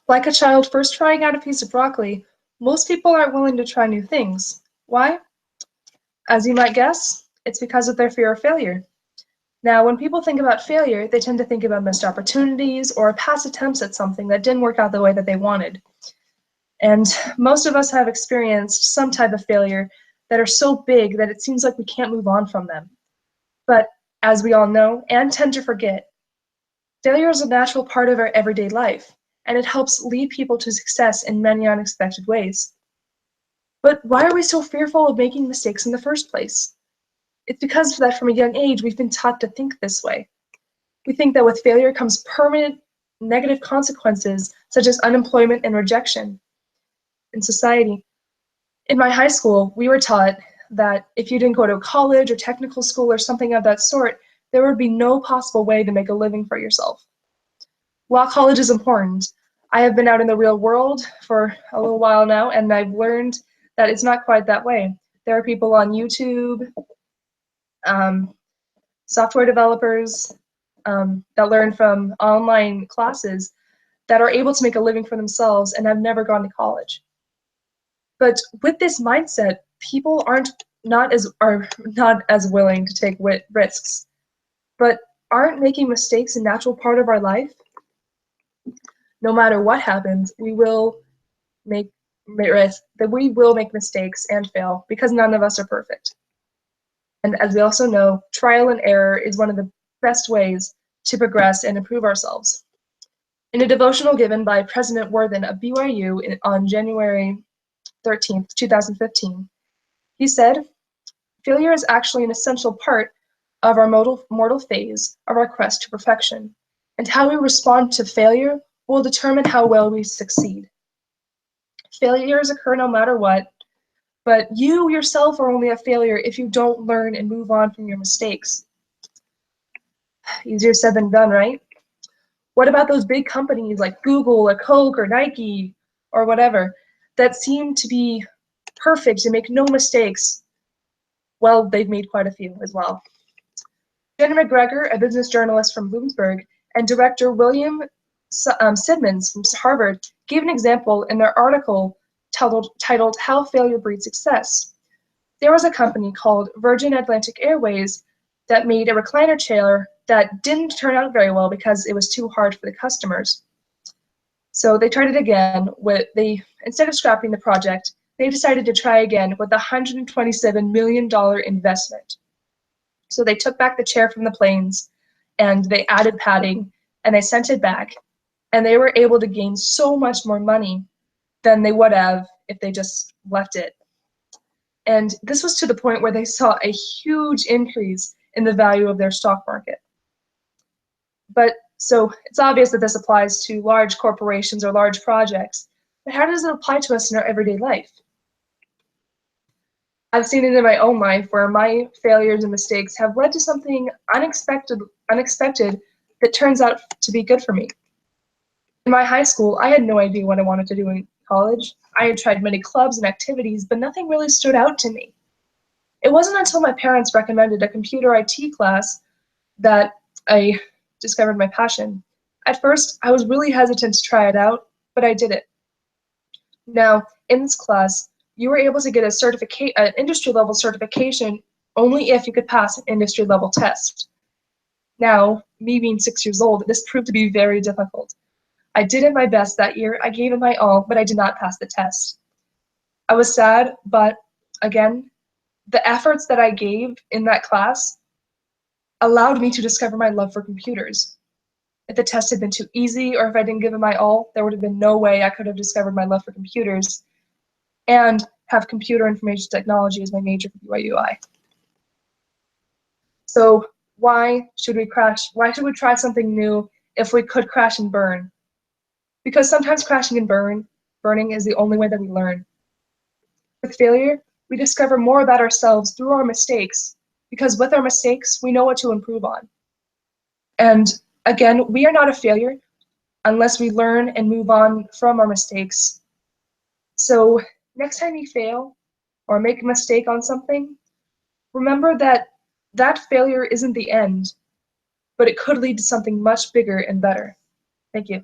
Like a child first trying out a piece of broccoli, most people aren't willing to try new things. Why? As you might guess, it's because of their fear of failure. Now, when people think about failure, they tend to think about missed opportunities or past attempts at something that didn't work out the way that they wanted. And most of us have experienced some type of failure that are so big that it seems like we can't move on from them. But as we all know and tend to forget, failure is a natural part of our everyday life, and it helps lead people to success in many unexpected ways. But why are we so fearful of making mistakes in the first place? It's because that from a young age, we've been taught to think this way. We think that with failure comes permanent negative consequences, such as unemployment and rejection in society. In my high school, we were taught that if you didn't go to college or technical school or something of that sort, there would be no possible way to make a living for yourself. While college is important, I have been out in the real world for a little while now, and I've learned that it's not quite that way. There are people on YouTube, software developers that learn from online classes that are able to make a living for themselves and have never gone to college. But with this mindset, people are not as willing to take risks. But aren't making mistakes a natural part of our life? No matter what happens, we will make mistakes and fail because none of us are perfect. And as we also know, trial and error is one of the best ways to progress and improve ourselves. In a devotional given by President Worthen of BYU on January 13th, 2015, he said, "Failure is actually an essential part of our mortal phase of our quest to perfection, and how we respond to failure will determine how well we succeed. Failures occur no matter what, but you yourself are only a failure if you don't learn and move on from your mistakes." Easier said than done, right? What about those big companies like Google or Coke or Nike or whatever that seem to be perfect and make no mistakes? Well, they've made quite a few as well. Jenna McGregor, a business journalist from Bloomsburg, and director William Sidmans from Harvard gave an example in their article titled "How Failure Breeds Success." There was a company called Virgin Atlantic Airways that made a recliner chair that didn't turn out very well because it was too hard for the customers. So they tried it again. Instead of scrapping the project, they decided to try again with a $127 million investment. So they took back the chair from the planes, and they added padding, and they sent it back, and they were able to gain so much more money than they would have if they just left it. And this was to the point where they saw a huge increase in the value of their stock market. But so it's obvious that this applies to large corporations or large projects, but how does it apply to us in our everyday life? I've seen it in my own life where my failures and mistakes have led to something unexpected that turns out to be good for me. In my high school, I had no idea what I wanted to do in college. I had tried many clubs and activities, but nothing really stood out to me. It wasn't until my parents recommended a computer IT class that I discovered my passion. At first, I was really hesitant to try it out, but I did it. Now, in this class, you were able to get an industry-level certification only if you could pass an industry-level test. Now, me being 6 years old, this proved to be very difficult. I did my best that year, I gave it my all, but I did not pass the test. I was sad, but again, the efforts that I gave in that class allowed me to discover my love for computers. If the test had been too easy, or if I didn't give it my all, there would have been no way I could have discovered my love for computers and have computer information technology as my major for BYUI. So why should we try something new if we could crash and burn? Because sometimes crashing and burning is the only way that we learn. With failure, we discover more about ourselves through our mistakes, because with our mistakes, we know what to improve on. And again, we are not a failure unless we learn and move on from our mistakes. So next time you fail or make a mistake on something, remember that that failure isn't the end, but it could lead to something much bigger and better. Thank you.